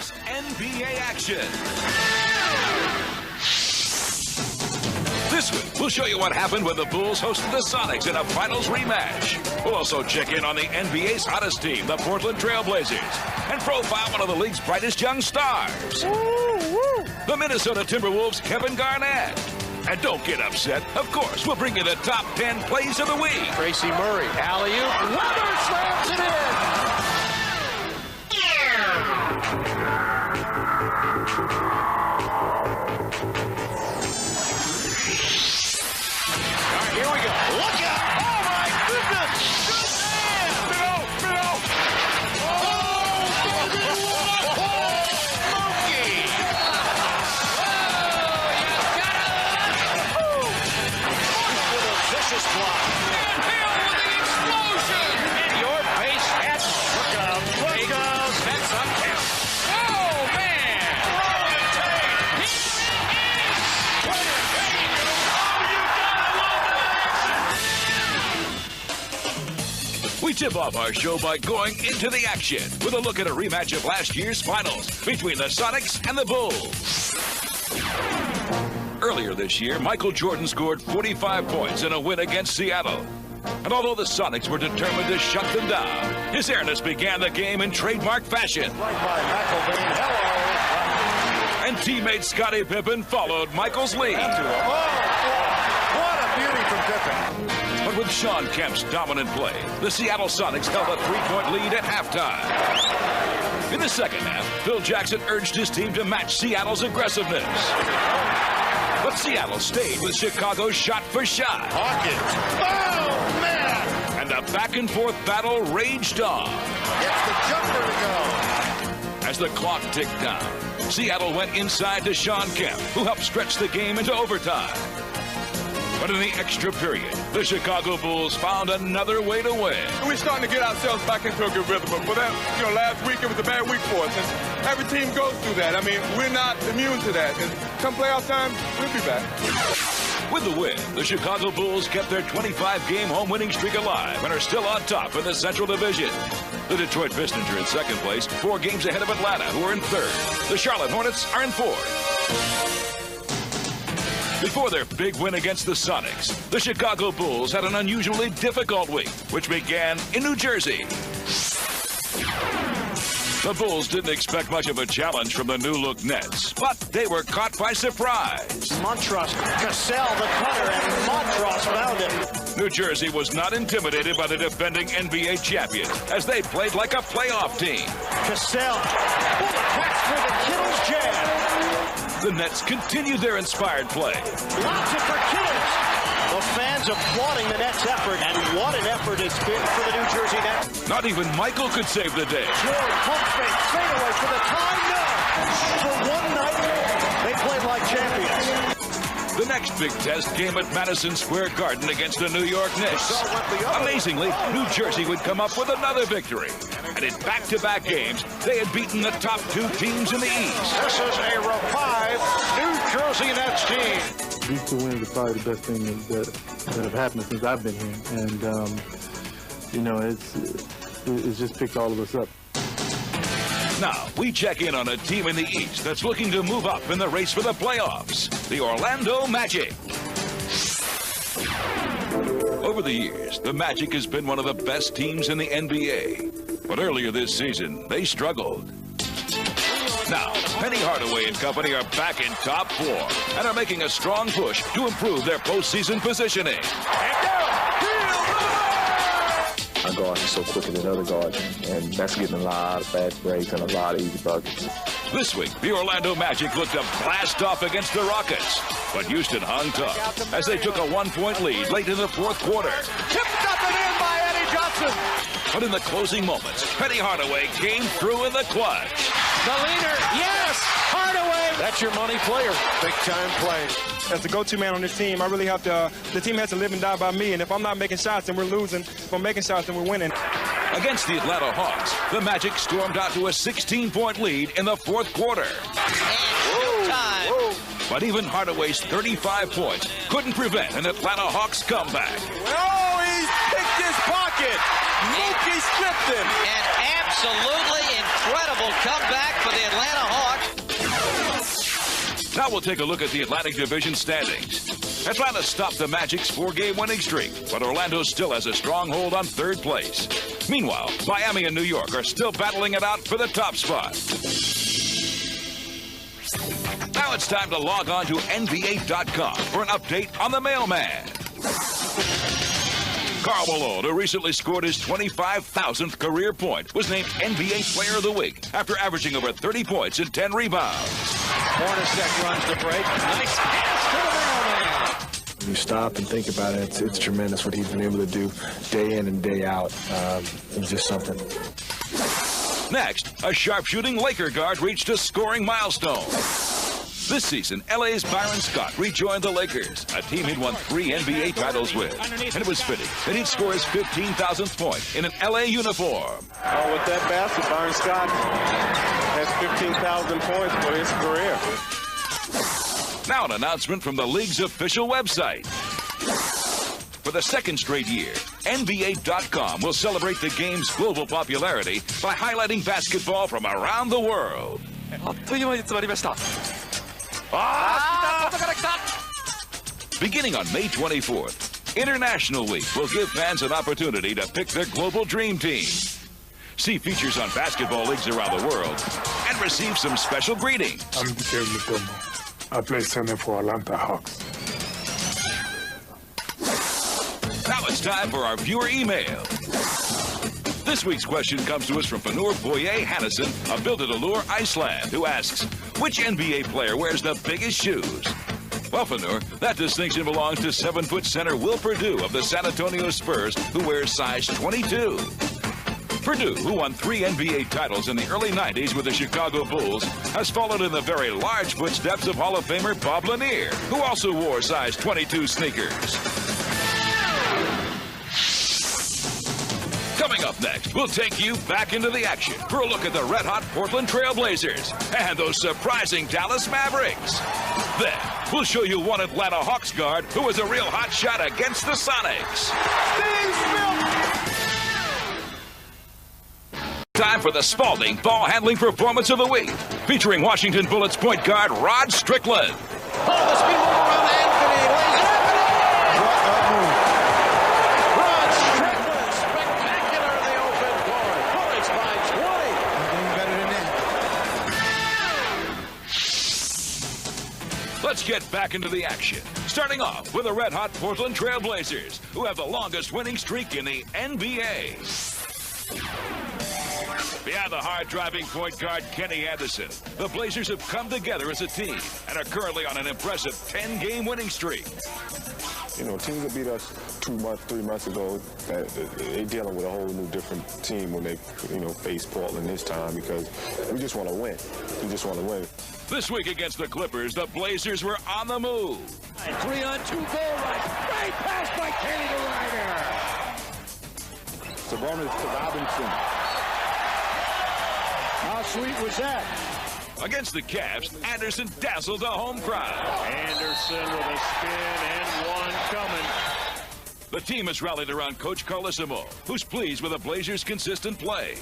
Sonics NBA action. This week, we'll show you what happened when the Bulls hosted the Sonics in a finals rematch. We'll also check in on the NBA's hottest team, the Portland Trail Blazers, and profile one of the league's brightest young stars, the Minnesota Timberwolves' Kevin Garnett. And don't get upset. Of course, we'll bring you the top 10 plays of the week. Tracy Murray, alley-oop, Weber slams it in. All right, here we go. Look out! Oh my goodness! Middle! Oh, Smokey! With a vicious block. And Hill with the explosion! In your face, that's look out. That's up count. Oh, man! We tip off our show by going into the action with a look at a rematch of last year's finals between the Sonics and the Bulls. Earlier this year, Michael Jordan scored 45 points in a win against Seattle. And although the Sonics were determined to shut them down, his airness began the game in trademark fashion. Right by McElvain. Hello. And teammate Scottie Pippen followed Michael's lead. What a beauty from Pippen. But with Sean Kemp's dominant play, the Seattle Sonics held a 3-point lead at halftime. In the second half, Phil Jackson urged his team to match Seattle's aggressiveness. But Seattle stayed with Chicago's shot for shot. Hawkins. Oh, man. And a back-and-forth battle raged on. Gets the jumper to go. As the clock ticked down, Seattle went inside to Sean Kemp, who helped stretch the game into overtime. But in the extra period, the Chicago Bulls found another way to win. We're starting to get ourselves back into a good rhythm. But for that, last week it was a bad week for us. And every team goes through that. I mean, we're not immune to that. And come playoff time, we'll be back. With the win, the Chicago Bulls kept their 25-game home winning streak alive and are still on top in the Central Division. The Detroit Pistons are in second place, 4 games ahead of Atlanta, who are in third. The Charlotte Hornets are in fourth. Before their big win against the Sonics, the Chicago Bulls had an unusually difficult week, which began in New Jersey. The Bulls didn't expect much of a challenge from the new-look Nets, but they were caught by surprise. Montross, Cassell, the cutter, and Montross found him. New Jersey was not intimidated by the defending NBA champions, as they played like a playoff team. Cassell, catch for the Kittles jam. The Nets continued their inspired play. Lots it for Kittles. The fans applauding the Nets' effort, and what an effort it's been for the New Jersey Nets. Not even Michael could save the day. Jordan, pump fake, fadeaway for the tie. No! For one night, they played like champions. The next big test came at Madison Square Garden against the New York Knicks. Amazingly, New Jersey would come up with another victory. And in back-to-back games, they had beaten the top 2 teams in the East. This is a revived New Jersey Nets team. These 2 wins are probably the best thing that have happened since I've been here. And, it's just picked all of us up. Now, we check in on a team in the East that's looking to move up in the race for the playoffs, the Orlando Magic. Over the years, the Magic has been one of the best teams in the NBA. But earlier this season, they struggled. Now, Penny Hardaway and company are back in top 4 and are making a strong push to improve their postseason positioning. Our guard is so quicker than other guards, and that's getting a lot of fast breaks and a lot of easy buckets. This week, the Orlando Magic looked to blast off against the Rockets, but Houston hung tough as they took a 1-point lead late in the fourth quarter. Tipped up and in by Eddie Johnson. But in the closing moments, Penny Hardaway came through in the clutch. The leader, yes, Hardaway. That's your money player. Big-time play. As the go-to man on this team, I really have to, the team has to live and die by me. And if I'm not making shots, then we're losing. If I'm making shots, then we're winning. Against the Atlanta Hawks, the Magic stormed out to a 16-point lead in the fourth quarter. But even Hardaway's 35 points couldn't prevent an Atlanta Hawks comeback. Oh, he's picked his pocket. Mookie stripped him. An absolutely incredible comeback for the Atlanta Hawks. Now we'll take a look at the Atlantic Division standings. Atlanta stopped the Magic's 4-game winning streak, but Orlando still has a stronghold on third place. Meanwhile, Miami and New York are still battling it out for the top spot. Now it's time to log on to NBA.com for an update on the mailman. Karl Malone, who recently scored his 25,000th career point, was named NBA Player of the Week after averaging over 30 points and 10 rebounds. Hornacek runs the break. Nice pass to the mailman. When you stop and think about it, it's tremendous what he's been able to do day in and day out. It's just something. Next, a sharpshooting Laker guard reached a scoring milestone. This season, LA's Byron Scott rejoined the Lakers, a team he'd won 3 NBA titles with. And it was fitting that he'd score his 15,000th point in an LA uniform. Oh, with that basket, Byron Scott has 15,000 points for his career. Now an announcement from the league's official website. For the second straight year, NBA.com will celebrate the game's global popularity by highlighting basketball from around the world. Beginning on May 24th, International Week will give fans an opportunity to pick their global dream team. See features on basketball leagues around the world and receive some special greetings. I'm Miguel Mutombo. I play center for Atlanta Hawks. Now it's time for our viewer email. This week's question comes to us from Fanur Boye Hannison of Build-A-Lure, Iceland, who asks, which NBA player wears the biggest shoes? Well, Fanur, that distinction belongs to 7-foot center Will Perdue of the San Antonio Spurs, who wears size 22. Perdue, who won 3 NBA titles in the early 90s with the Chicago Bulls, has followed in the very large footsteps of Hall of Famer Bob Lanier, who also wore size 22 sneakers. Coming up next, we'll take you back into the action for a look at the red-hot Portland Trail Blazers and those surprising Dallas Mavericks. Then, we'll show you one Atlanta Hawks guard who was a real hot shot against the Sonics. Time for the Spalding Ball Handling Performance of the Week, featuring Washington Bullets point guard Rod Strickland. Oh, the speed around Anthony. Lays it up and in. Rod Strickland, spectacular in the open court. Bullets by 20. Nothing better than that. Let's get back into the action, starting off with the red-hot Portland Trail Blazers, who have the longest winning streak in the NBA. Behind the hard-driving point guard Kenny Anderson, the Blazers have come together as a team and are currently on an impressive 10-game winning streak. You know, teams that beat us 3 months ago, they're dealing with a whole new different team when they, face Portland this time because we just want to win. We just want to win. This week against the Clippers, the Blazers were on the move. 3-on-2 goal line. Great pass by Kenny to Ryder. Sabonis to Robinson. How sweet was that? Against the Cavs, Anderson dazzled the home crowd. Anderson with a spin and one coming. The team has rallied around Coach Carlissimo, who's pleased with the Blazers' consistent play.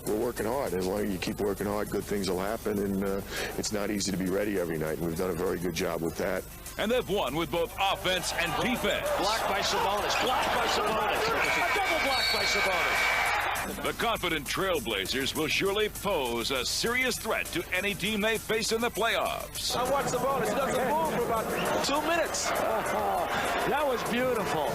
We're working hard. As long as you keep working hard, good things will happen, and it's not easy to be ready every night, and we've done a very good job with that. And they've won with both offense and defense. Blocked by Sabonis. Blocked by Sabonis. Double blocked by Sabonis. The confident Trailblazers will surely pose a serious threat to any team they face in the playoffs. I watched Sabonis. He doesn't move for about 2 minutes. That was beautiful.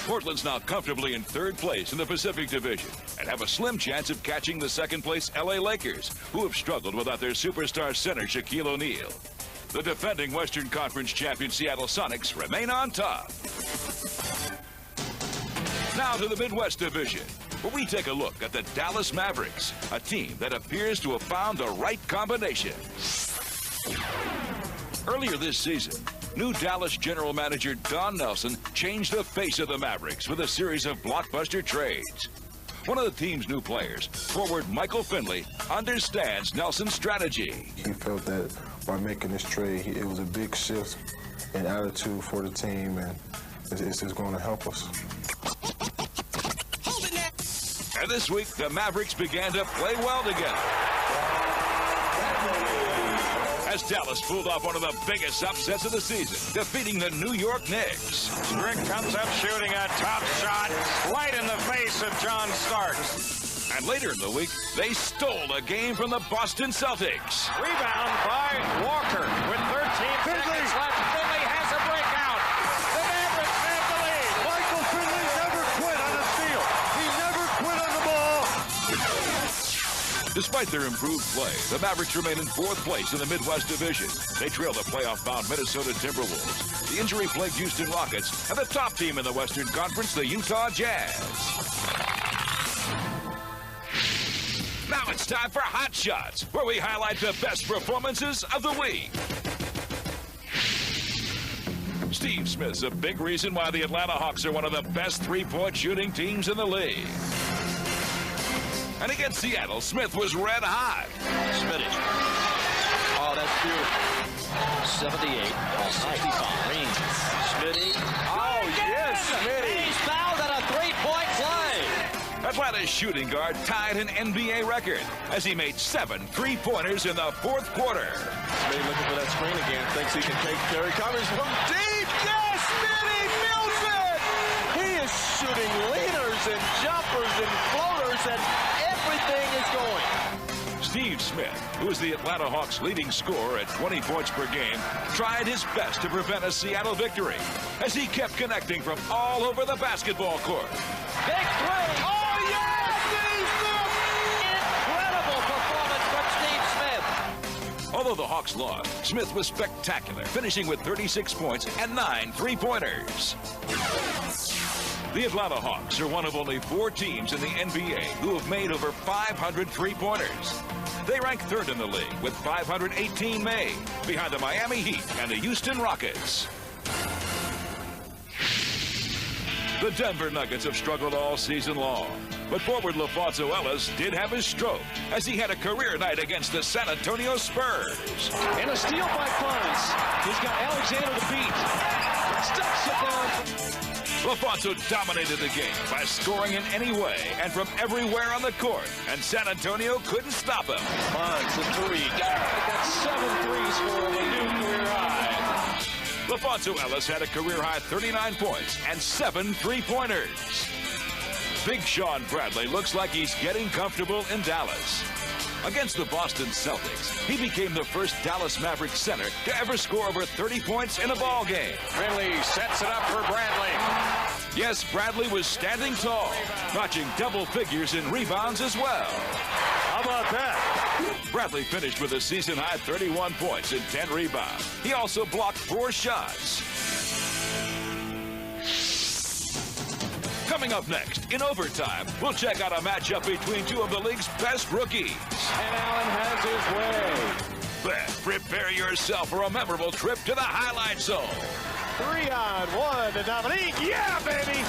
Portland's now comfortably in third place in the Pacific Division and have a slim chance of catching the second-place LA Lakers, who have struggled without their superstar center Shaquille O'Neal. The defending Western Conference champion Seattle Sonics remain on top. Now to the Midwest Division, where we take a look at the Dallas Mavericks, a team that appears to have found the right combination. Earlier this season, new Dallas general manager Don Nelson changed the face of the Mavericks with a series of blockbuster trades. One of the team's new players, forward Michael Finley, understands Nelson's strategy. He felt that by making this trade, it was a big shift in attitude for the team, and it's going to help us. And this week, the Mavericks began to play well together, as Dallas pulled off one of the biggest upsets of the season, defeating the New York Knicks. Strick comes up shooting a top shot right in the face of John Starks. And later in the week, they stole a game from the Boston Celtics. Rebound by Walker with 13 seconds left. Finley has a breakout. The Mavericks have the lead. Michael Finley never quit on a steal. He never quit on the ball. Despite their improved play, the Mavericks remain in 4th place in the Midwest Division. They trail the playoff-bound Minnesota Timberwolves, the injury-plagued Houston Rockets, and the top team in the Western Conference, the Utah Jazz. Now it's time for Hot Shots, where we highlight the best performances of the week. Steve Smith's a big reason why the Atlanta Hawks are one of the best three-point shooting teams in the league. And against Seattle, Smith was red hot. Smitty. Oh, that's beautiful. 78, 65. Smitty. Oh, yes, Smitty. He's fouled at a three-point play. Atlanta's shooting guard tied an NBA record as he made 7 three-pointers in the 4th quarter. Smitty looking for that screen again. Thinks he can take Terry Cummings from deep. Yes, Smitty mills it. He is shooting leaders and jumpers and floaters, and everything is going. Steve Smith, who is the Atlanta Hawks' leading scorer at 20 points per game, tried his best to prevent a Seattle victory as he kept connecting from all over the basketball court. Big three. Oh, yes, Steve Smith. Incredible performance from Steve Smith. Although the Hawks lost, Smith was spectacular, finishing with 36 points and 9 three-pointers. The Atlanta Hawks are one of only 4 teams in the NBA who have made over 500 three-pointers. They rank 3rd in the league with 518 made, behind the Miami Heat and the Houston Rockets. The Denver Nuggets have struggled all season long, but forward LaFonso Ellis did have his stroke as he had a career night against the San Antonio Spurs. And a steal by Barnes. He's got Alexander to beat. Stuffs it down. LaFonso dominated the game by scoring in any way and from everywhere on the court, and San Antonio couldn't stop him. Barnes, a three. Got 7 threes for him, a new career high. LaFonso Ellis had a career-high 39 points and 7 three-pointers. Big Sean Bradley looks like he's getting comfortable in Dallas. Against the Boston Celtics, he became the first Dallas Mavericks center to ever score over 30 points in a ball game. Finley sets it up for Bradley. Yes, Bradley was standing tall, notching double figures in rebounds as well. How about that? Bradley finished with a season-high 31 points and 10 rebounds. He also blocked 4 shots. Coming up next, in overtime, we'll check out a matchup between 2 of the league's best rookies. And Allen has his way. Then prepare yourself for a memorable trip to the highlight zone. 3-on-1 to Dominique. Yeah, baby.